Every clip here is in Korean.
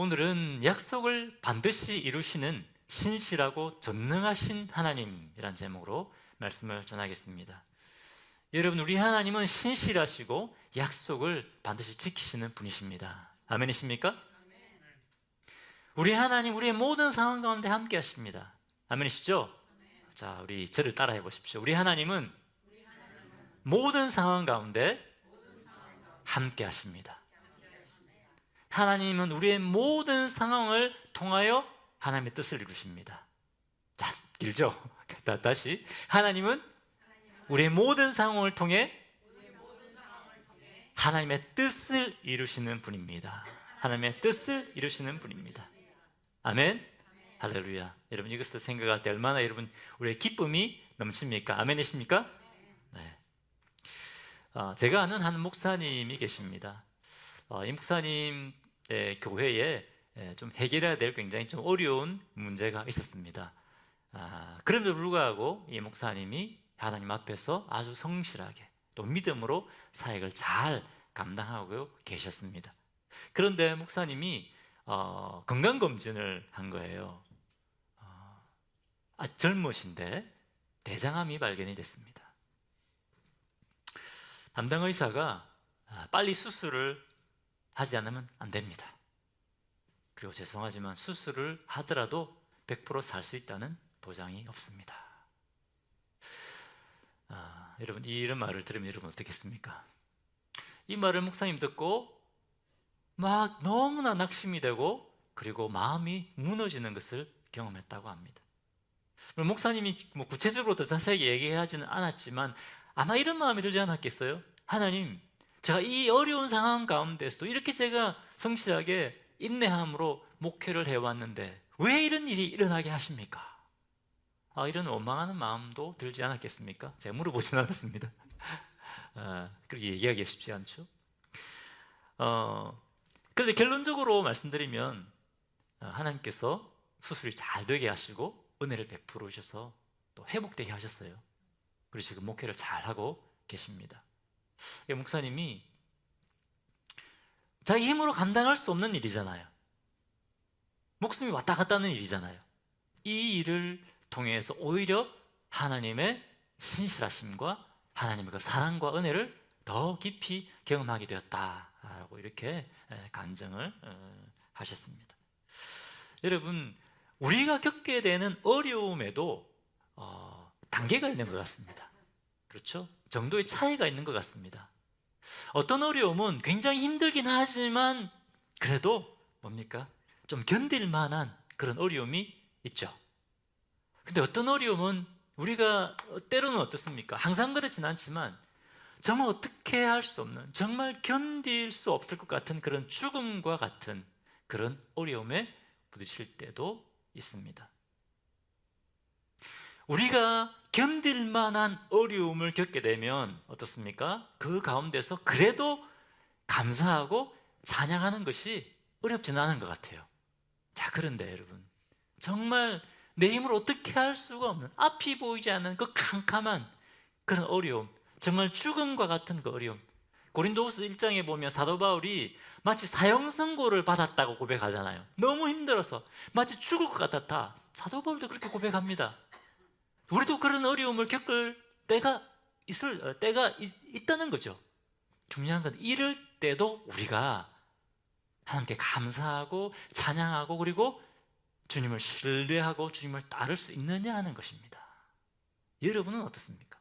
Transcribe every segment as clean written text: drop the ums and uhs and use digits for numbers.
오늘은 약속을 반드시 이루시는 신실하고 전능하신 하나님이란 제목으로 말씀을 전하겠습니다. 여러분, 우리 하나님은 신실하시고 약속을 반드시 지키시는 분이십니다. 아멘이십니까? 우리 하나님, 우리의 모든 상황 가운데 함께 하십니다. 아멘이시죠? 자, 우리 저를 따라해 보십시오. 우리 하나님은 모든 상황 가운데 함께 하십니다. 하나님은 우리의 모든 상황을 통하여 하나님의 뜻을 이루십니다. 자, 길죠? 다시. 하나님은 우리의 모든 상황을 통해 하나님의 뜻을 이루시는 분입니다. 하나님의 뜻을 이루시는 분입니다. 아멘. 할렐루야. 여러분, 이것을 생각할 때 얼마나 여러분 우리의 기쁨이 넘칩니까? 아멘이십니까? 네. 제가 아는 한 목사님이 계십니다. 이 목사님 교회에 좀 해결해야 될 굉장히 좀 어려운 문제가 있었습니다. 그럼에도 불구하고 이 목사님이 하나님 앞에서 아주 성실하게 또 믿음으로 사역을 잘 감당하고 계셨습니다. 그런데 목사님이 건강검진을 한 거예요. 아주 젊으신데 대장암이 발견이 됐습니다. 담당 의사가 빨리 수술을 하지 않으면 안 됩니다. 그리고 죄송하지만 수술을 하더라도 100% 살 수 있다는 보장이 없습니다. 여러분, 이런 말을 들으면 여러분 어떻겠습니까? 이 말을 목사님 듣고 막 너무나 낙심이 되고 그리고 마음이 무너지는 것을 경험했다고 합니다. 목사님이 구체적으로 더 자세하게 얘기하지는 않았지만 아마 이런 마음이 들지 않았겠어요? 하나님, 제가 이 어려운 상황 가운데서도 이렇게 제가 성실하게 인내함으로 목회를 해왔는데 왜 이런 일이 일어나게 하십니까? 이런 원망하는 마음도 들지 않았겠습니까? 제가 물어보진 않았습니다. 그렇게 얘기하기 쉽지 않죠. 그런데 결론적으로 말씀드리면 하나님께서 수술이 잘 되게 하시고 은혜를 베풀어 주셔서 또 회복되게 하셨어요. 그리고 지금 목회를 잘하고 계십니다. 목사님이 자기 힘으로 감당할 수 없는 일이잖아요. 목숨이 왔다 갔다 하는 일이잖아요. 이 일을 통해서 오히려 하나님의 신실하심과 하나님의 그 사랑과 은혜를 더 깊이 경험하게 되었다라고 이렇게 간증을 하셨습니다. 여러분, 우리가 겪게 되는 어려움에도 단계가 있는 것 같습니다. 그렇죠? 정도의 차이가 있는 것 같습니다. 어떤 어려움은 굉장히 힘들긴 하지만 그래도 뭡니까? 좀 견딜 만한 그런 어려움이 있죠. 근데 어떤 어려움은 우리가 때로는 어떻습니까? 항상 그렇진 않지만 정말 어떻게 할 수 없는, 정말 견딜 수 없을 것 같은 그런 죽음과 같은 그런 어려움에 부딪힐 때도 있습니다. 우리가 견딜 만한 어려움을 겪게 되면 어떻습니까? 그 가운데서 그래도 감사하고 찬양하는 것이 어렵지는 않은 것 같아요. 자, 그런데 여러분, 정말 내 힘으로 어떻게 할 수가 없는, 앞이 보이지 않는 그 캄캄한 그런 어려움, 정말 죽음과 같은 그 어려움. 고린도후서 1장에 보면 사도 바울이 마치 사형 선고를 받았다고 고백하잖아요. 너무 힘들어서 마치 죽을 것 같았다. 사도 바울도 그렇게 고백합니다. 우리도 그런 어려움을 겪을 때가 있다는 거죠. 중요한 건 이럴 때도 우리가 하나님께 감사하고 찬양하고 그리고 주님을 신뢰하고 주님을 따를 수 있느냐 하는 것입니다. 여러분은 어떻습니까?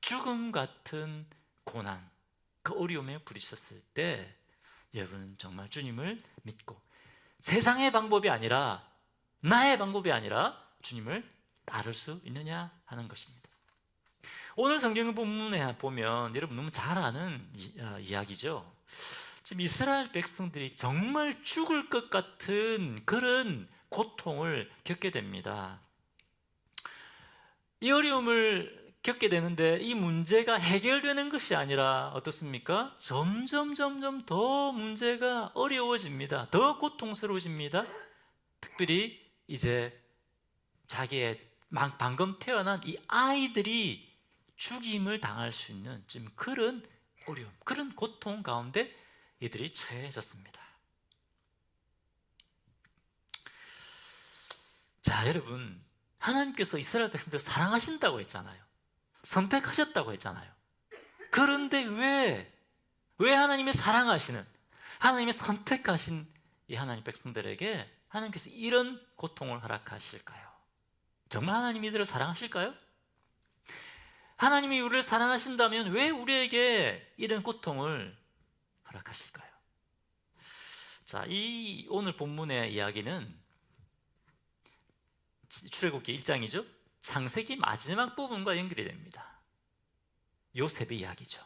죽음 같은 고난, 그 어려움에 부딪혔을 때 여러분은 정말 주님을 믿고 세상의 방법이 아니라 나의 방법이 아니라 주님을 따를 수 있느냐 하는 것입니다. 오늘 성경 본문에 보면 여러분 너무 잘 아는 이야기죠. 지금 이스라엘 백성들이 정말 죽을 것 같은 그런 고통을 겪게 됩니다. 이 어려움을 겪게 되는데 이 문제가 해결되는 것이 아니라 어떻습니까? 점점 더 문제가 어려워집니다. 더 고통스러워집니다. 특별히 이제 자기의 방금 태어난 이 아이들이 죽임을 당할 수 있는 지금 그런 어려움, 그런 고통 가운데 이들이 처해졌습니다. 자, 여러분, 하나님께서 이스라엘 백성들을 사랑하신다고 했잖아요. 선택하셨다고 했잖아요. 그런데 왜 하나님의 사랑하시는, 하나님의 선택하신 이 하나님 백성들에게 하나님께서 이런 고통을 허락하실까요? 정말 하나님이 이들을 사랑하실까요? 하나님이 우리를 사랑하신다면 왜 우리에게 이런 고통을 허락하실까요? 자, 이 오늘 본문의 이야기는 출애굽기 1장이죠. 창세기 마지막 부분과 연결이 됩니다. 요셉의 이야기죠.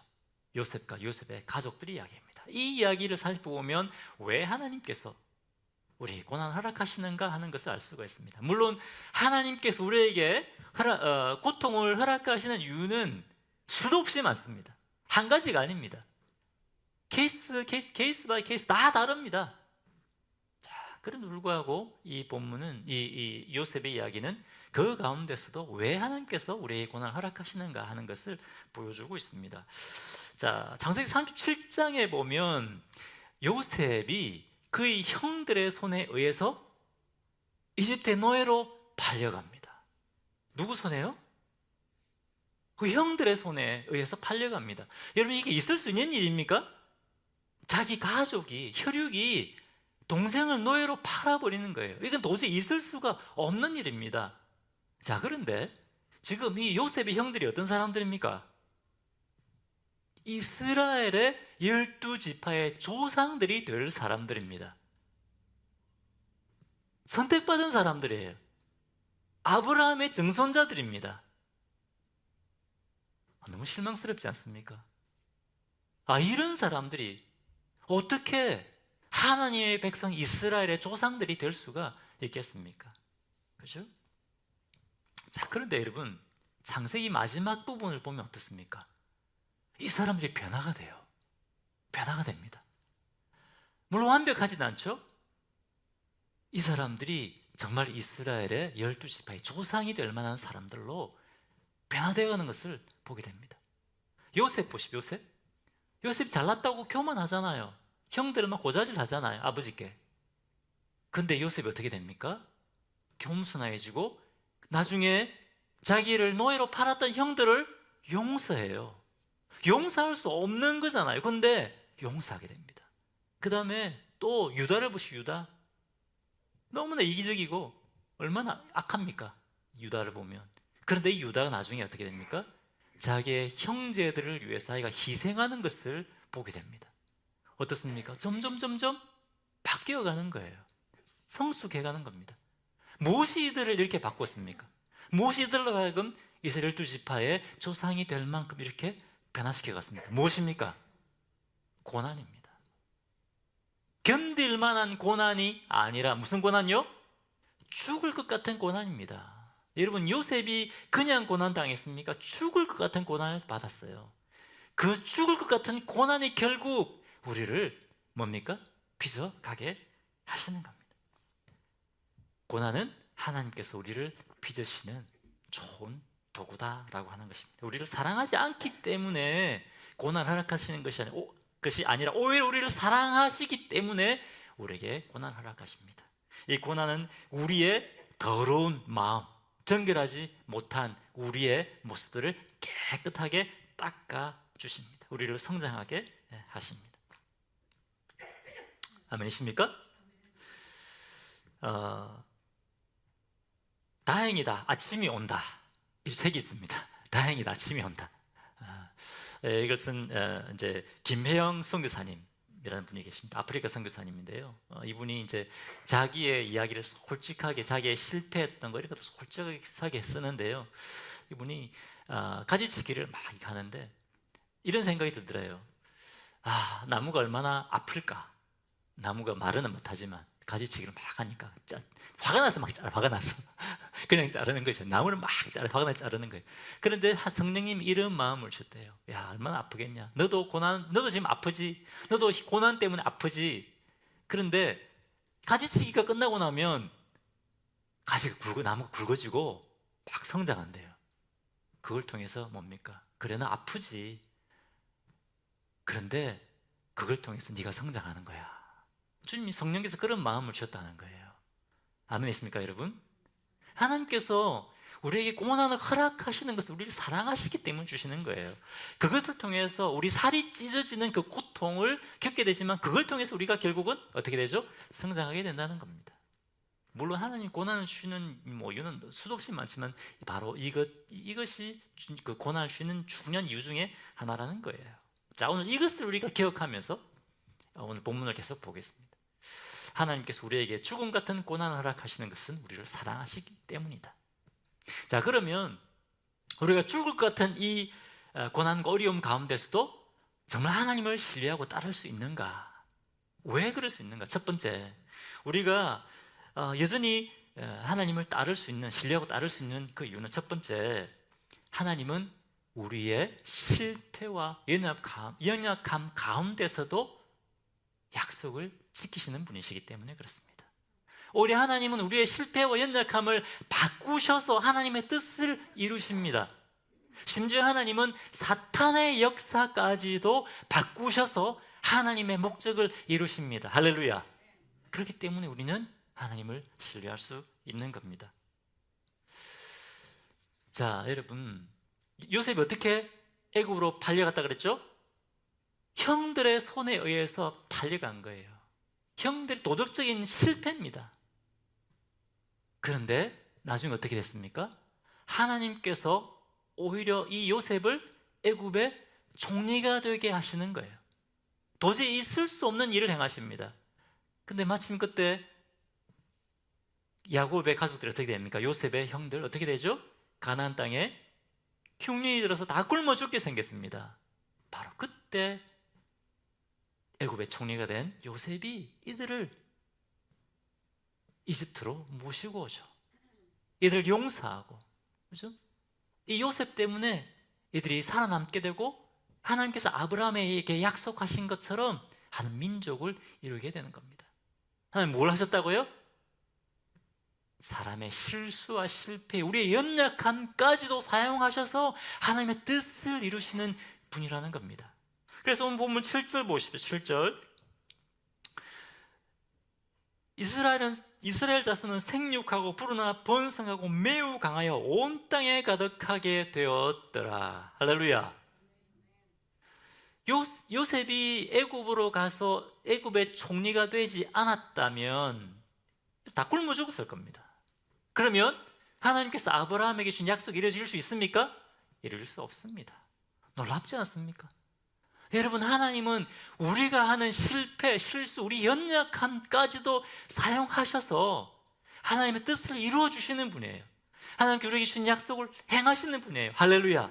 요셉과 요셉의 가족들의 이야기입니다. 이 이야기를 살펴보면 왜 하나님께서 우리에게 고난을 허락하시는가 하는 것을 알 수가 있습니다. 물론 하나님께서 우리에게 고통을 허락하시는 이유는 수도 없이 많습니다. 한 가지가 아닙니다. 케이스 바이 케이스 다 다릅니다. 자, 그럼에도 불구하고 이 본문은 이 요셉의 이야기는 그 가운데서도 왜 하나님께서 우리에게 고난을 허락하시는가 하는 것을 보여주고 있습니다. 자, 창세기 37장에 보면 요셉이 그의 형들의 손에 의해서 이집트의 노예로 팔려갑니다. 누구 손에요? 그 형들의 손에 의해서 팔려갑니다. 여러분, 이게 있을 수 있는 일입니까? 자기 가족이, 혈육이 동생을 노예로 팔아버리는 거예요. 이건 도저히 있을 수가 없는 일입니다. 자, 그런데 지금 이 요셉의 형들이 어떤 사람들입니까? 이스라엘의 12지파의 조상들이 될 사람들입니다. 선택받은 사람들이에요. 아브라함의 증손자들입니다. 너무 실망스럽지 않습니까? 이런 사람들이 어떻게 하나님의 백성 이스라엘의 조상들이 될 수가 있겠습니까? 그죠? 자, 그런데 여러분, 창세기 마지막 부분을 보면 어떻습니까? 이 사람들이 변화가 돼요. 변화가 됩니다. 물론 완벽하진 않죠? 이 사람들이 정말 이스라엘의 12지파의 조상이 될 만한 사람들로 변화되어가는 것을 보게 됩니다. 요셉 보십시오. 요셉이 잘났다고 교만하잖아요. 형들은 막 고자질 하잖아요, 아버지께. 근데 요셉이 어떻게 됩니까? 겸손해지고 나중에 자기를 노예로 팔았던 형들을 용서해요. 용서할 수 없는 거잖아요. 근데 용서하게 됩니다. 그 다음에 또 유다를 보시오. 유다 너무나 이기적이고 얼마나 악합니까? 유다를 보면. 그런데 이 유다가 나중에 어떻게 됩니까? 자기의 형제들을 위해서 자기가 희생하는 것을 보게 됩니다. 어떻습니까? 점점 바뀌어가는 거예요. 성숙해가는 겁니다. 무엇이 이들을 이렇게 바꿨습니까? 무엇이 이들로 하여금 이스라엘 12지파의 조상이 될 만큼 이렇게 변화시켜갔습니까? 무엇입니까? 고난입니다. 견딜 만한 고난이 아니라 무슨 고난이요? 죽을 것 같은 고난입니다. 여러분, 요셉이 그냥 고난 당했습니까? 죽을 것 같은 고난을 받았어요. 그 죽을 것 같은 고난이 결국 우리를 뭡니까? 빚어가게 하시는 겁니다. 고난은 하나님께서 우리를 빚으시는 좋은 도구다라고 하는 것입니다. 우리를 사랑하지 않기 때문에 고난 허락하시는 것이 아니라 오히려 우리를 사랑하시기 때문에 우리에게 고난 허락하십니다. 이 고난은 우리의 더러운 마음, 정결하지 못한 우리의 모습들을 깨끗하게 닦아 주십니다. 우리를 성장하게 하십니다. 아멘이십니까? 다행이다, 아침이 온다. 이 책이 있습니다. 다행이다, 아침이 온다. 이것은 이제 김혜영 선교사님이라는 분이 계십니다. 아프리카 선교사님인데요. 이분이 이제 자기의 이야기를 솔직하게, 자기의 실패했던 거 이런 것도 솔직하게 쓰는데요. 이분이 가지치기를 막 하는데 이런 생각이 들더래요. 나무가 얼마나 아플까. 나무가 말은 못하지만 가지치기를 막 하니까 화가 나서 막 화가 나서 그냥 자르는 거죠. 나무를 막 화가 나서 자르는 거예요. 그런데 성령님이 이런 마음을 주셨대요. 야, 얼마나 아프겠냐. 너도 지금 아프지. 너도 고난 때문에 아프지. 그런데 가지치기가 끝나고 나면 나무가 굵어지고 막 성장한대요. 그걸 통해서 뭡니까? 그래, 나 아프지. 그런데 그걸 통해서 네가 성장하는 거야. 주님이 성령께서 그런 마음을 주셨다는 거예요. 아멘이십니까, 여러분? 하나님께서 우리에게 고난을 허락하시는 것을 우리를 사랑하시기 때문에 주시는 거예요. 그것을 통해서 우리 살이 찢어지는 그 고통을 겪게 되지만 그걸 통해서 우리가 결국은 어떻게 되죠? 성장하게 된다는 겁니다. 물론 하나님 고난을 주시는 이유는 수도 없이 많지만 바로 이것이 그 고난을 주시는 중요한 이유 중에 하나라는 거예요. 자, 오늘 이것을 우리가 기억하면서 오늘 본문을 계속 보겠습니다. 하나님께서 우리에게 죽음 같은 고난을 허락하시는 것은 우리를 사랑하시기 때문이다. 자, 그러면 우리가 죽을 것 같은 이 고난과 어려움 가운데서도 정말 하나님을 신뢰하고 따를 수 있는가? 왜 그럴 수 있는가? 첫 번째, 우리가 여전히 하나님을 따를 수 있는, 신뢰하고 따를 수 있는 그 이유는 첫 번째, 하나님은 우리의 실패와 연약함 가운데서도 약속을 지키시는 분이시기 때문에 그렇습니다. 오히려 하나님은 우리의 실패와 연약함을 바꾸셔서 하나님의 뜻을 이루십니다. 심지어 하나님은 사탄의 역사까지도 바꾸셔서 하나님의 목적을 이루십니다. 할렐루야. 그렇기 때문에 우리는 하나님을 신뢰할 수 있는 겁니다. 자, 여러분, 요셉이 어떻게 애굽으로 팔려갔다 그랬죠? 형들의 손에 의해서 팔려간 거예요. 형들의 도덕적인 실패입니다. 그런데 나중에 어떻게 됐습니까? 하나님께서 오히려 이 요셉을 애굽의 총리가 되게 하시는 거예요. 도저히 있을 수 없는 일을 행하십니다. 근데 마침 그때 야곱의 가족들이 어떻게 됩니까? 요셉의 형들 어떻게 되죠? 가나안 땅에 흉년이 들어서 다 굶어 죽게 생겼습니다. 바로 그때 애굽의 총리가 된 요셉이 이들을 이집트로 모시고 오죠. 이들을 용서하고, 그죠? 이 요셉 때문에 이들이 살아남게 되고 하나님께서 아브라함에게 약속하신 것처럼 한 민족을 이루게 되는 겁니다. 하나님 뭘 하셨다고요? 사람의 실수와 실패, 우리의 연약함까지도 사용하셔서 하나님의 뜻을 이루시는 분이라는 겁니다. 그래서 오늘 본문 7절 보십시오. 7절. 이스라엘 자손은 생육하고 불어나 번성하고 매우 강하여 온 땅에 가득하게 되었더라. 할렐루야. 요셉이 애굽으로 가서 애굽의 총리가 되지 않았다면 다 굶어 죽었을 겁니다. 그러면 하나님께서 아브라함에게 준 약속이 이루어질 수 있습니까? 이루어질 수 없습니다. 놀랍지 않습니까? 여러분, 하나님은 우리가 하는 실패, 실수, 우리 연약함까지도 사용하셔서 하나님의 뜻을 이루어 주시는 분이에요. 하나님께 우리에게 주신 약속을 행하시는 분이에요. 할렐루야.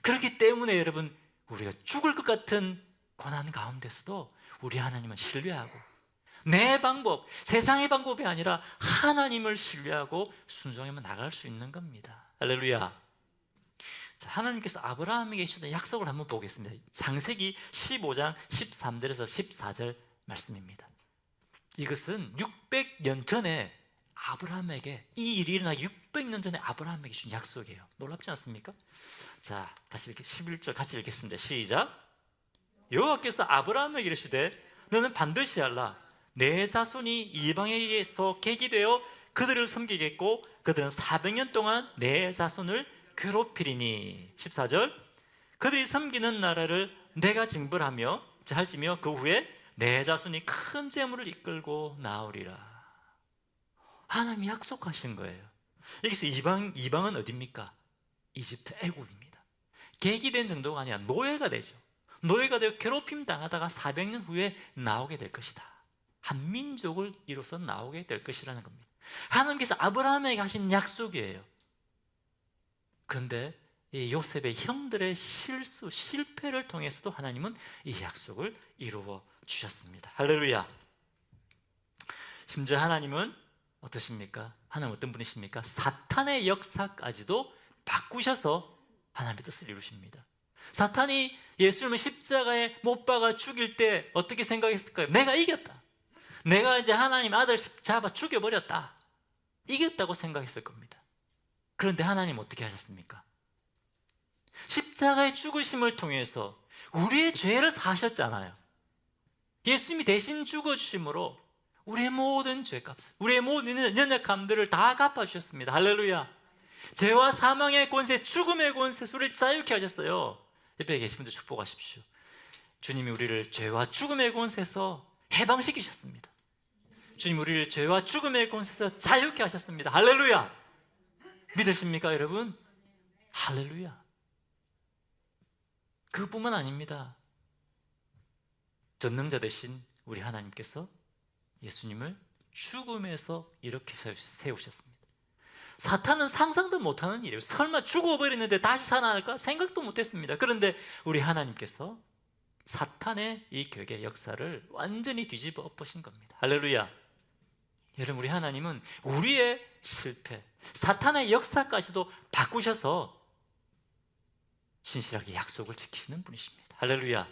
그렇기 때문에 여러분, 우리가 죽을 것 같은 고난 가운데서도 우리 하나님은 신뢰하고 내 방법, 세상의 방법이 아니라 하나님을 신뢰하고 순종하면 나갈 수 있는 겁니다. 할렐루야. 자, 하나님께서 아브라함에게 주신 약속을 한번 보겠습니다. 창세기 15장 13절에서 14절 말씀입니다. 이것은 600년 전에 아브라함에게, 이 일이 일어나 600년 전에 아브라함에게 준 약속이에요. 놀랍지 않습니까? 자, 다시 이렇게 11절 같이 읽겠습니다. 시작. 여호와께서 아브라함에게 이르시되 너는 반드시 알라. 내 자손이 이방에게서 객이되어 그들을 섬기겠고 그들은 400년 동안 내 자손을 괴롭히리니. 14절. 그들이 섬기는 나라를 내가 징벌하며 할지며 그 후에 내 자손이 큰 재물을 이끌고 나오리라. 하나님이 약속하신 거예요. 여기서 이방은 어디입니까? 이집트, 애굽입니다. 객이 된 정도가 아니라 노예가 되죠. 노예가 되어 괴롭힘 당하다가 400년 후에 나오게 될 것이다. 한 민족을 이뤄서 나오게 될 것이라는 겁니다. 하나님께서 아브라함에게 하신 약속이에요. 그런데 이 요셉의 형들의 실수, 실패를 통해서도 하나님은 이 약속을 이루어 주셨습니다. 할렐루야. 심지어 하나님은 어떠십니까? 하나님 어떤 분이십니까? 사탄의 역사까지도 바꾸셔서 하나님의 뜻을 이루십니다. 사탄이 예수님을 십자가에 못 박아 죽일 때 어떻게 생각했을까요? 내가 이겼다. 내가 이제 하나님 아들 잡아 죽여버렸다. 이겼다고 생각했을 겁니다. 그런데 하나님 어떻게 하셨습니까? 십자가의 죽으심을 통해서 우리의 죄를 사하셨잖아요. 예수님이 대신 죽어주심으로 우리의 모든 죄값을, 우리의 모든 연약함들을 다 갚아주셨습니다. 할렐루야. 죄와 사망의 권세, 죽음의 권세, 우리를 자유케 하셨어요. 옆에 계신 분들 축복하십시오. 주님이 우리를 죄와 죽음의 권세에서 해방시키셨습니다. 주님 우리를 죄와 죽음의 권세에서 자유케 하셨습니다. 할렐루야. 믿으십니까 여러분? 할렐루야. 그뿐만 아닙니다. 전능자 되신 우리 하나님께서 예수님을 죽음에서 이렇게 세우셨습니다. 사탄은 상상도 못하는 일이에요. 설마 죽어버렸는데 다시 살아날까? 생각도 못했습니다. 그런데 우리 하나님께서 사탄의 이 격의 역사를 완전히 뒤집어 엎으신 겁니다. 할렐루야. 여러분, 우리 하나님은 우리의 실패, 사탄의 역사까지도 바꾸셔서 신실하게 약속을 지키시는 분이십니다. 할렐루야.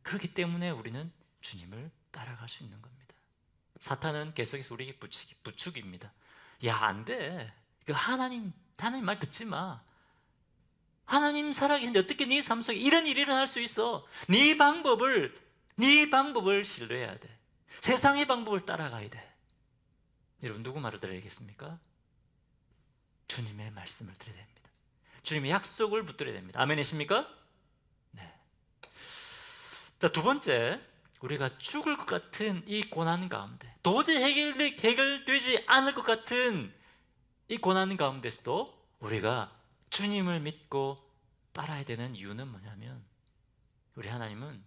그렇기 때문에 우리는 주님을 따라갈 수 있는 겁니다. 사탄은 계속해서 우리에게 부추깁니다. 야, 안 돼. 그 하나님 말 듣지 마. 하나님 살아계신데 어떻게 네 삶 속에 이런 일이 일어날 수 있어? 네 방법을 신뢰해야 돼. 세상의 방법을 따라가야 돼. 여러분, 누구 말을 들어야겠습니까? 주님의 말씀을 들어야 됩니다. 주님의 약속을 붙들어야 됩니다. 아멘이십니까? 네. 자, 두 번째, 우리가 죽을 것 같은 이 고난 가운데, 도저히 해결되지 않을 것 같은 이 고난 가운데서도 우리가 주님을 믿고 따라야 되는 이유는 뭐냐면, 우리 하나님은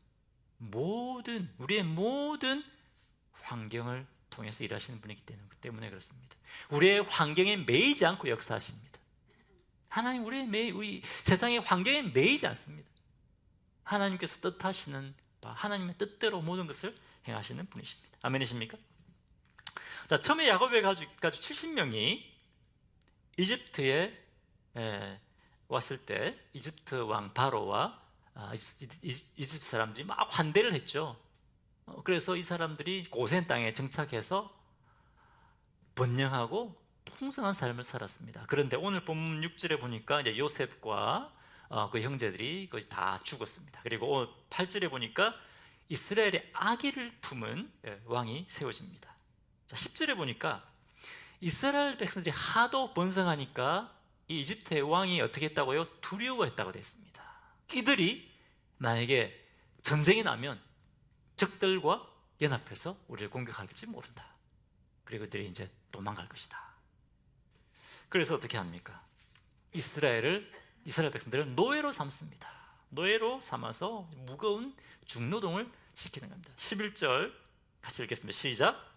우리의 모든 환경을 통해서 일하시는 분이기 때문에 그렇습니다. 우리의 환경에 매이지 않고 역사하십니다. 하나님 우리 세상의 환경에 매이지 않습니다. 하나님께서 뜻하시는 바, 하나님의 뜻대로 모든 것을 행하시는 분이십니다. 아멘이십니까? 자, 처음에 야곱에 가지고 70명이 이집트에 왔을 때 이집트 왕 바로와 이집트 사람들이 막 환대를 했죠. 그래서 이 사람들이 고센 땅에 정착해서 번영하고 풍성한 삶을 살았습니다. 그런데 오늘 본문 6절에 보니까 이제 요셉과 그 형제들이 거의 다 죽었습니다. 그리고 8절에 보니까 이스라엘의 아기를 품은 왕이 세워집니다. 자, 10절에 보니까 이스라엘 백성들이 하도 번성하니까 이 이집트의 왕이 어떻게 했다고요? 두려워했다고 되어 있습니다. 이들이 만약에 전쟁이 나면 적들과 연합해서 우리를 공격할지 모른다. 그리고 그들이 이제 도망갈 것이다. 그래서 어떻게 합니까? 이스라엘 백성들을 노예로 삼습니다. 노예로 삼아서 무거운 중노동을 시키는 겁니다. 11절 같이 읽겠습니다. 시작.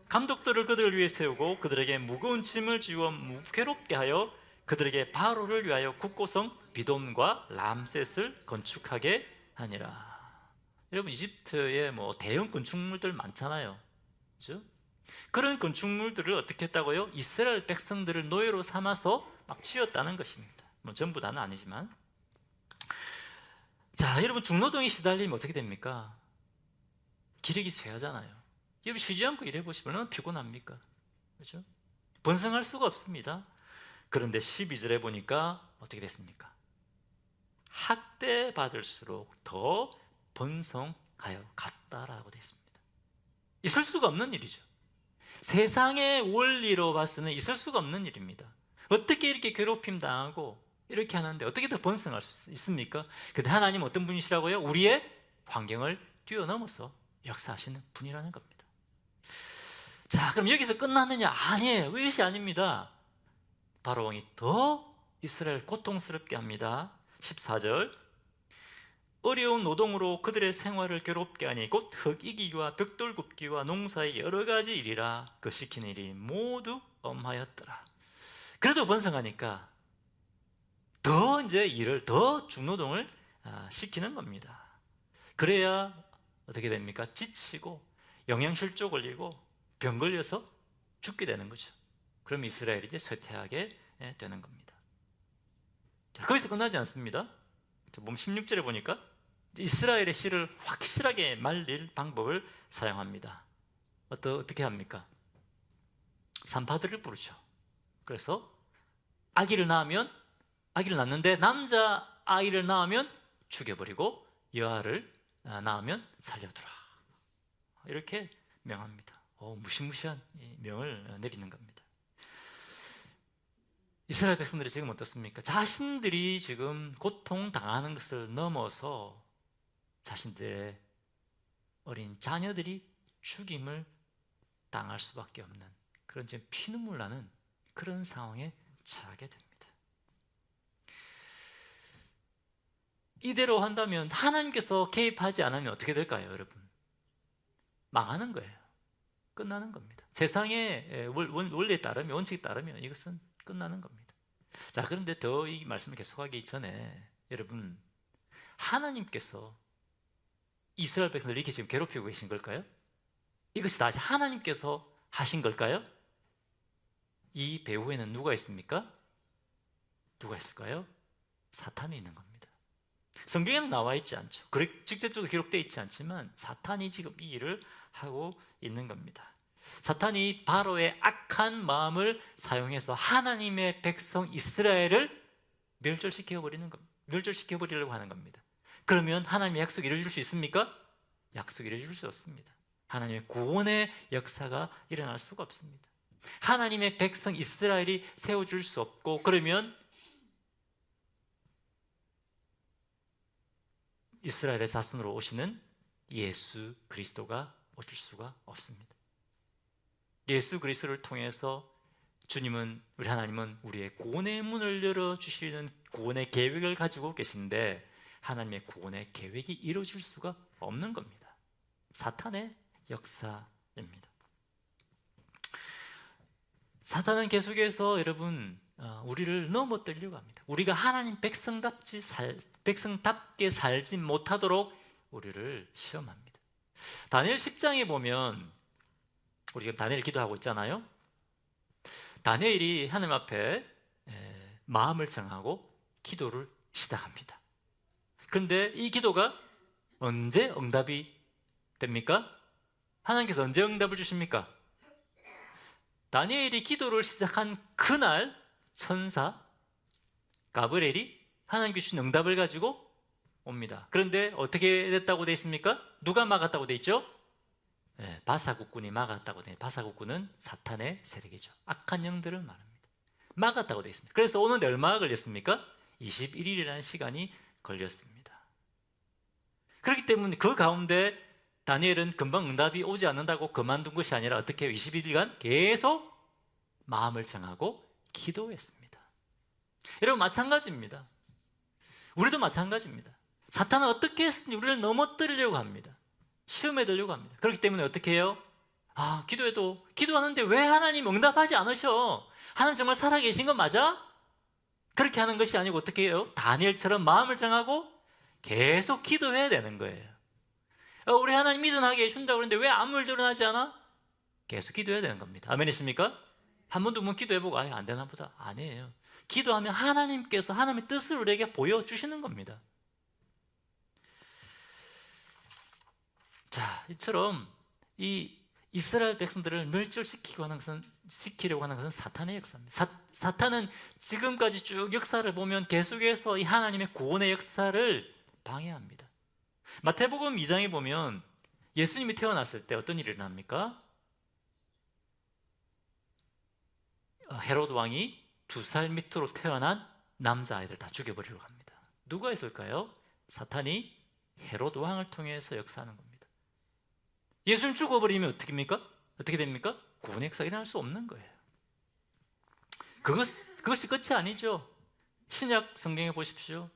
감독들을 그들을 위해 세우고 그들에게 무거운 짐을 지워 괴롭게 하여 그들에게 바로를 위하여 국고성 비돔과 람셋을 건축하게 하니라. 여러분, 이집트에 대형 건축물들 많잖아요. 그렇죠? 그런 건축물들을 어떻게 했다고요? 이스라엘 백성들을 노예로 삼아서 막 지었다는 것입니다. 전부 다는 아니지만. 자, 여러분, 중노동에 시달리면 어떻게 됩니까? 기력이 쇠하잖아요. 여러분, 쉬지 않고 일해보시면 얼마나 피곤합니까? 그렇죠? 번성할 수가 없습니다. 그런데 12절에 보니까 어떻게 됐습니까? 학대받을수록 더 번성하여 갔다라고 되어 있습니다. 있을 수가 없는 일이죠. 세상의 원리로 봐서는 있을 수가 없는 일입니다. 어떻게 이렇게 괴롭힘 당하고 이렇게 하는데 어떻게 더 번성할 수 있습니까? 근데 하나님은 어떤 분이시라고요? 우리의 환경을 뛰어넘어서 역사하시는 분이라는 겁니다. 자, 그럼 여기서 끝났느냐? 아니에요. 이것이 아닙니다. 바로 왕이 더 이스라엘 고통스럽게 합니다. 14절. 어려운 노동으로 그들의 생활을 괴롭게 하니 곧 흙이기와 벽돌 굽기와 농사의 여러 가지 일이라 그 시키는 일이 모두 엄하였더라. 그래도 번성하니까 더 이제 더 중노동을 시키는 겁니다. 그래야 어떻게 됩니까? 지치고 영양실조 걸리고 병 걸려서 죽게 되는 거죠. 그럼 이스라엘이 이제 쇠퇴하게 되는 겁니다. 자, 거기서 끝나지 않습니다. 몸 16절에 보니까 이스라엘의 씨를 확실하게 말릴 방법을 사용합니다. 어떻게 합니까? 산파들을 부르죠. 그래서 아기를 낳는데 남자 아이를 낳으면 죽여버리고 여아를 낳으면 살려두라. 이렇게 명합니다. 무시무시한 명을 내리는 겁니다. 이스라엘 백성들이 지금 어떻습니까? 자신들이 지금 고통당하는 것을 넘어서 자신들의 어린 자녀들이 죽임을 당할 수밖에 없는 그런 지금 피눈물 나는 그런 상황에 처하게 됩니다. 이대로 한다면 하나님께서 개입하지 않으면 어떻게 될까요, 여러분? 망하는 거예요. 끝나는 겁니다. 세상의 원리에 따르면, 원칙에 따르면 이것은 끝나는 겁니다. 자, 그런데 더 이 말씀을 계속하기 전에 여러분, 하나님께서 이스라엘 백성들을 이렇게 지금 괴롭히고 계신 걸까요? 이것이 다시 하나님께서 하신 걸까요? 이 배후에는 누가 있습니까? 누가 있을까요? 사탄이 있는 겁니다. 성경에는 나와 있지 않죠. 직접적으로 기록되어 있지 않지만 사탄이 지금 이 일을 하고 있는 겁니다. 사탄이 바로의 악한 마음을 사용해서 하나님의 백성 이스라엘을 멸절시켜버리려고 하는 겁니다. 그러면 하나님의 약속 이루어질 수 있습니까? 약속 이루어질 수 없습니다. 하나님의 구원의 역사가 일어날 수가 없습니다. 하나님의 백성 이스라엘이 세워줄 수 없고, 그러면 이스라엘의 자손으로 오시는 예수 그리스도가 오실 수가 없습니다. 예수 그리스도를 통해서 주님은, 우리 하나님은 우리의 구원의 문을 열어주시는 구원의 계획을 가지고 계신데 하나님의 구원의 계획이 이루어질 수가 없는 겁니다. 사탄의 역사입니다. 사탄은 계속해서 여러분 우리를 넘어뜨리려고 합니다. 우리가 하나님 백성답게 살지 못하도록 우리를 시험합니다. 다니엘 10장에 보면, 우리 지금 다니엘 기도하고 있잖아요. 다니엘이 하나님 앞에 마음을 정하고 기도를 시작합니다. 그런데 이 기도가 언제 응답이 됩니까? 하나님께서 언제 응답을 주십니까? 다니엘이 기도를 시작한 그날 천사 가브리엘이 하나님께 주신 응답을 가지고 옵니다. 그런데 어떻게 됐다고 되어 있습니까? 누가 막았다고 되어 있죠? 바사국군이 막았다고 되어 있습니다. 바사국군은 사탄의 세력이죠. 악한 영들을 말합니다. 막았다고 되어 있습니다. 그래서 오는데 얼마나 걸렸습니까? 21일이라는 시간이 걸렸습니다. 그렇기 때문에 그 가운데 다니엘은 금방 응답이 오지 않는다고 그만둔 것이 아니라 어떻게 해요? 21일간 계속 마음을 정하고 기도했습니다. 여러분, 마찬가지입니다. 우리도 마찬가지입니다. 사탄은 어떻게 했든지 우리를 넘어뜨리려고 합니다. 시험에 들려고 합니다. 그렇기 때문에 어떻게 해요? 기도하는데 왜 하나님 응답하지 않으셔? 하나님 정말 살아계신 건 맞아? 그렇게 하는 것이 아니고 어떻게 해요? 다니엘처럼 마음을 정하고 계속 기도해야 되는 거예요. 우리 하나님 믿음하게 해준다고 그러는데 왜 아무 일도 일어나지 않아? 계속 기도해야 되는 겁니다. 아멘이십니까? 한 번, 두 번 기도해보고 안 되나 보다. 아니에요. 기도하면 하나님께서 하나님의 뜻을 우리에게 보여주시는 겁니다. 자, 이처럼 이 이스라엘 백성들을 멸절시키려고 하는 것은 사탄의 역사입니다. 사탄은 지금까지 쭉 역사를 보면 계속해서 이 하나님의 구원의 역사를 방해합니다. 마태복음 2장에 보면 예수님이 태어났을 때 어떤 일이 일어납니까? 헤롯 왕이 2살 밑으로 태어난 남자아이들 다 죽여버리려고 합니다. 누가 했을까요? 사탄이 헤롯 왕을 통해서 역사하는 겁니다. 예수님 죽어버리면 어떻게 됩니까? 구원의 역사가 일어날 수 없는 거예요. 그것이 끝이 아니죠. 신약 성경에 보십시오.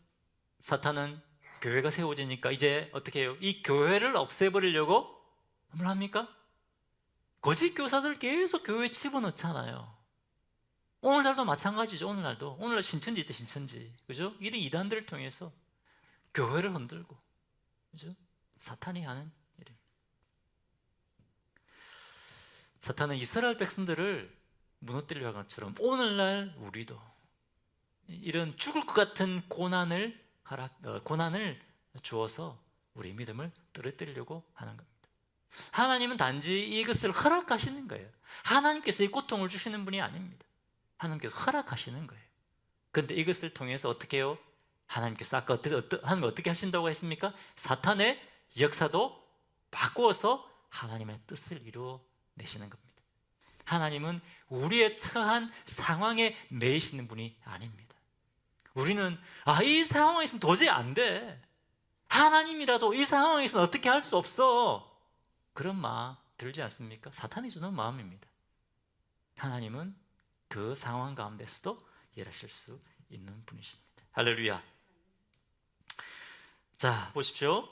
사탄은 교회가 세워지니까 이제 어떻게 해요? 이 교회를 없애버리려고 뭘 합니까? 거짓 교사들 계속 교회에 집어넣잖아요. 오늘날도 마찬가지죠. 오늘날 신천지죠, 신천지. 그죠? 이런 이단들을 통해서 교회를 흔들고, 그죠? 사탄이 하는 일입니다. 사탄은 이스라엘 백성들을 무너뜨리려고 하는 것처럼 오늘날 우리도 이런 죽을 것 같은 고난을 주어서 우리 믿음을 떨어뜨리려고 하는 겁니다. 하나님은 단지 이것을 허락하시는 거예요. 하나님께서 이 고통을 주시는 분이 아닙니다. 하나님께서 허락하시는 거예요. 그런데 이것을 통해서 어떻게 해요? 하나님께서 아까 하나님 어떻게 하신다고 했습니까? 사탄의 역사도 바꾸어서 하나님의 뜻을 이루어 내시는 겁니다. 하나님은 우리의 처한 상황에 매이시는 분이 아닙니다. 우리는 이 상황에서는 도저히 안 돼. 하나님이라도 이 상황에서는 어떻게 할 수 없어. 그런 마음 들지 않습니까? 사탄이 주는 마음입니다. 하나님은 그 상황 가운데서도 일하실 수 있는 분이십니다. 할렐루야. 자, 보십시오.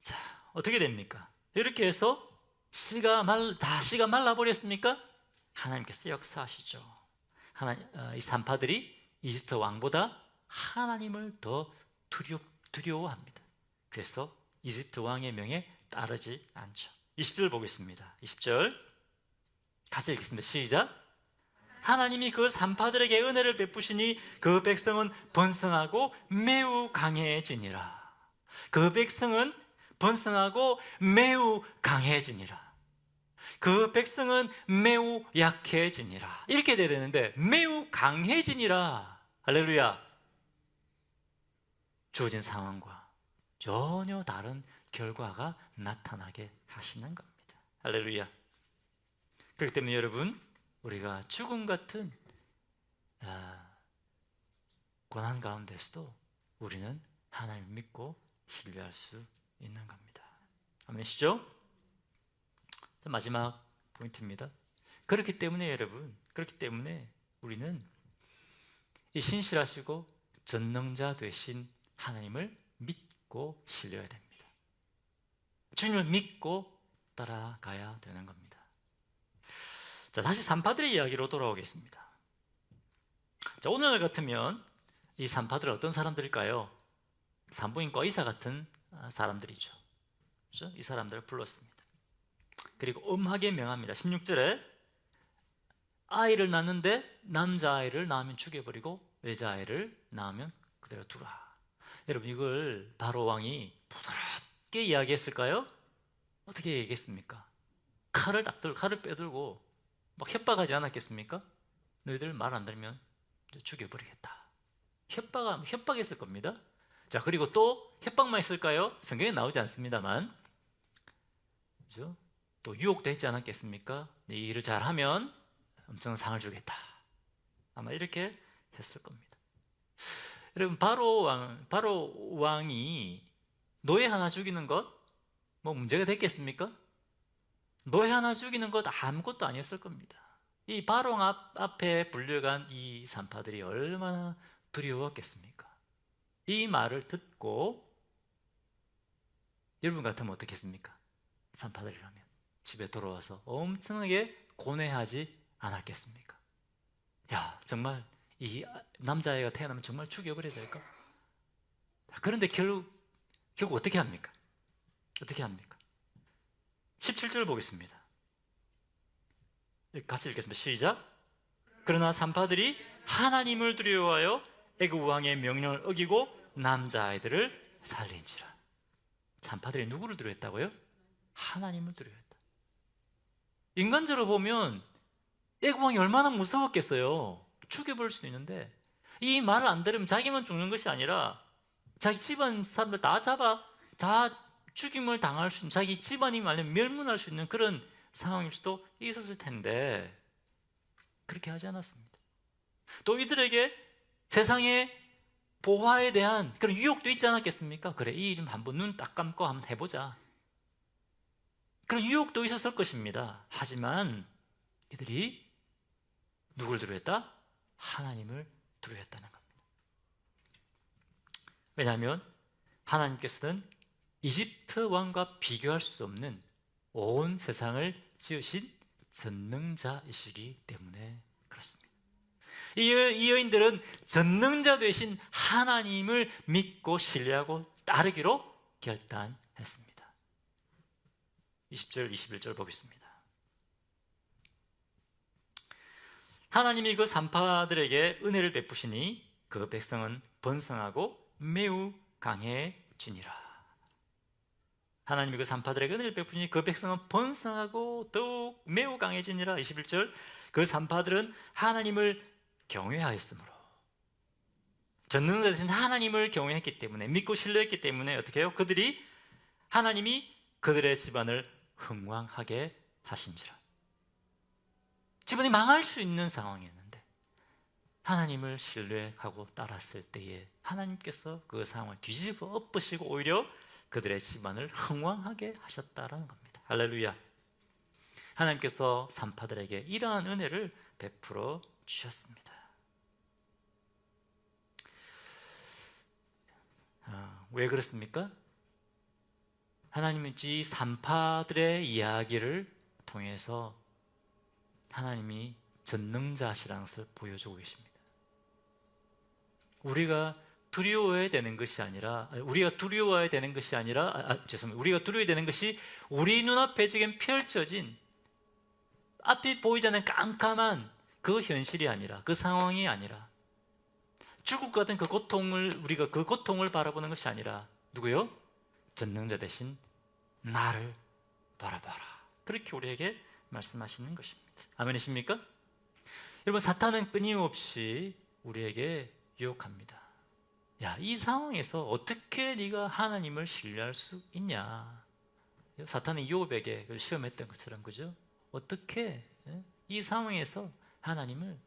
자, 어떻게 됩니까? 이렇게 해서 씨가 말라버렸습니까? 하나님께서 역사하시죠. 이 산파들이 이집트 왕보다 하나님을 더 두려워합니다. 그래서 이집트 왕의 명에 따르지 않죠. 20절 보겠습니다. 20절 같이 읽겠습니다. 시작. 하나님이 그 산파들에게 은혜를 베푸시니 그 백성은 번성하고 매우 강해지니라. 그 백성은 번성하고 매우 강해지니라. 그 백성은 매우 약해지니라. 이렇게 돼야 되는데 매우 강해지니라. 할렐루야. 주어진 상황과 전혀 다른 결과가 나타나게 하시는 겁니다. 할렐루야. 그렇기 때문에 여러분, 우리가 죽음 같은 고난 가운데서도 우리는 하나님을 믿고 신뢰할 수 있는 겁니다. 아멘이시죠? 마지막 포인트입니다. 그렇기 때문에 여러분, 그렇기 때문에 우리는 이 신실하시고 전능자 되신 하나님을 믿고 신뢰해야 됩니다. 주님을 믿고 따라가야 되는 겁니다. 자, 다시 산파들의 이야기로 돌아오겠습니다. 자, 오늘 같으면 이 산파들은 어떤 사람들일까요? 산부인과 의사 같은 사람들이죠. 그렇죠? 이 사람들을 불렀습니다. 그리고 엄하게 명합니다. 16절에 아이를 낳는데 남자아이를 낳으면 죽여버리고 여자아이를 낳으면 그대로 두라. 여러분, 이걸 바로 왕이 부드럽게 이야기했을까요? 어떻게 얘기했습니까? 칼을 빼들고 막 협박하지 않았겠습니까? 너희들 말 안 들으면 죽여버리겠다. 협박했을 겁니다. 자, 그리고 또 협박만 했을까요? 성경에 나오지 않습니다만, 그죠? 또 유혹도 했지 않았겠습니까? 이 일을 잘하면 엄청난 상을 주겠다. 아마 이렇게 했을 겁니다. 여러분, 바로 왕이 노예 하나 죽이는 것 뭐 문제가 됐겠습니까? 노예 하나 죽이는 것 아무것도 아니었을 겁니다. 이 바로 앞에 불려간 이 산파들이 얼마나 두려웠겠습니까? 이 말을 듣고 여러분 같으면 어떻겠습니까? 산파들이라면 집에 돌아와서 엄청나게 고뇌하지 않았겠습니까? 야, 정말 이 남자아이가 태어나면 정말 죽여버려야 될까? 그런데 결국 어떻게 합니까? 어떻게 합니까? 17절 보겠습니다. 같이 읽겠습니다. 시작. 그러나 산파들이 하나님을 두려워하여 애굽 왕의 명령을 어기고 남자아이들을 살린지라. 산파들이 누구를 두려워했다고요? 하나님을 두려워했다. 인간적으로 보면 애굽 왕이 얼마나 무서웠겠어요. 죽여버릴 수도 있는데 이 말을 안 들으면 자기만 죽는 것이 아니라 자기 집안 사람들 다 죽임을 당할 수 있는, 자기 집안이 말하면 멸문할 수 있는 그런 상황일 수도 있었을 텐데 그렇게 하지 않았습니다. 또 이들에게 세상의 보화에 대한 그런 유혹도 있지 않았겠습니까? 그래, 이 일 한번 눈 딱 감고 한번 해보자. 그런 유혹도 있었을 것입니다. 하지만 이들이 누굴 두려워했다? 하나님을 두려워했다는 겁니다. 왜냐하면 하나님께서는 이집트 왕과 비교할 수 없는 온 세상을 지으신 전능자이시기 때문에 그렇습니다. 이 여인들은 전능자 되신 하나님을 믿고 신뢰하고 따르기로 결단했습니다. 20절, 21절 보겠습니다. 하나님이 그 산파들에게 은혜를 베푸시니 그 백성은 번성하고 매우 강해지니라. 하나님이 그 산파들에게 은혜를 베푸시니 그 백성은 번성하고 더욱 매우 강해지니라. 21절, 그 산파들은 하나님을 경외하였으므로, 전능자 되신 하나님을 경외했기 때문에, 믿고 신뢰했기 때문에 어떻게 해요? 그들이 하나님이 그들의 집안을 흥왕하게 하신지라. 집안이 망할 수 있는 상황이었는데 하나님을 신뢰하고 따랐을 때에 하나님께서 그 상황을 뒤집어 엎으시고 오히려 그들의 집안을 흥왕하게 하셨다라는 겁니다. 할렐루야. 하나님께서 산파들에게 이러한 은혜를 베풀어 주셨습니다. 왜 그렇습니까? 하나님은 이 산파들의 이야기를 통해서 하나님이 전능자시라는 것을 보여주고 계십니다. 우리가 두려워해야 되는 것이 아니라 우리가 두려워해야 되는 것이 우리 눈앞에 지금 펼쳐진 앞이 보이지 않는 깜깜한 그 현실이 아니라, 그 상황이 아니라, 죽을 것 같은 그 고통을, 우리가 그 고통을 바라보는 것이 아니라 누구요? 전능자 대신 나를 바라봐라. 그렇게 우리에게 말씀하시는 것입니다. 아멘이십니까? 여러분, 사탄은 끊임없이 우리에게 유혹합니다. 야, 이 상황에서 어떻게 네가 하나님을 신뢰할 수 있냐? 사탄은 요업에게 시험했던 것처럼, 그죠? 어떻게 이 상황에서 하나님을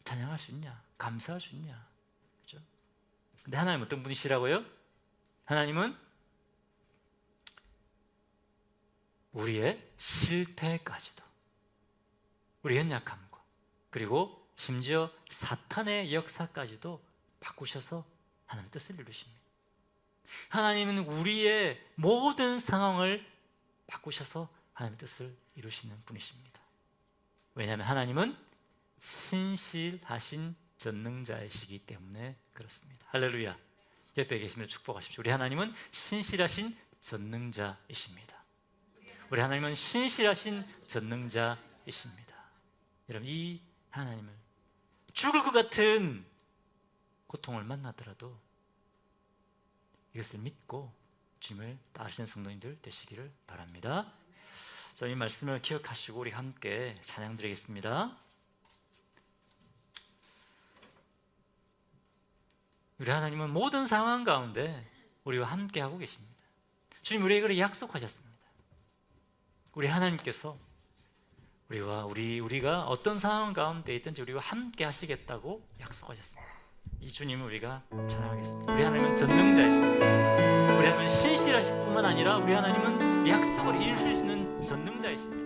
찬양할 수 있냐? 감사할 수 있냐? 그죠? 근데 하나님은 어떤 분이시라고요? 하나님은 우리의 실패까지도, 우리의 연약함과, 그리고 심지어 사탄의 역사까지도 바꾸셔서 하나님의 뜻을 이루십니다. 하나님은 우리의 모든 상황을 바꾸셔서 하나님의 뜻을 이루시는 분이십니다. 왜냐하면 하나님은 신실하신 전능자이시기 때문에 그렇습니다. 할렐루야. 옆에 계시면 축복하십시오. 우리 하나님은 신실하신 전능자이십니다. 우리 하나님은 신실하신 전능자이십니다. 여러분, 이 하나님을 죽을 것 같은 고통을 만나더라도 이것을 믿고 주님을 따르시는 성도님들 되시기를 바랍니다. 자, 이 말씀을 기억하시고 우리 함께 찬양 드리겠습니다. 우리 하나님은 모든 상황 가운데 우리와 함께 하고 계십니다. 주님 우리에게 약속하셨습니다. 우리 하나님께서 우리가 어떤 상황 가운데 있든지 우리와 함께 하시겠다고 약속하셨습니다. 이 주님을 우리가 찬양하겠습니다. 우리 하나님은 전능자이십니다. 우리 하나님은 신실하실 뿐만 아니라 우리 하나님은 약속을 이루실 수 있는 전능자이십니다.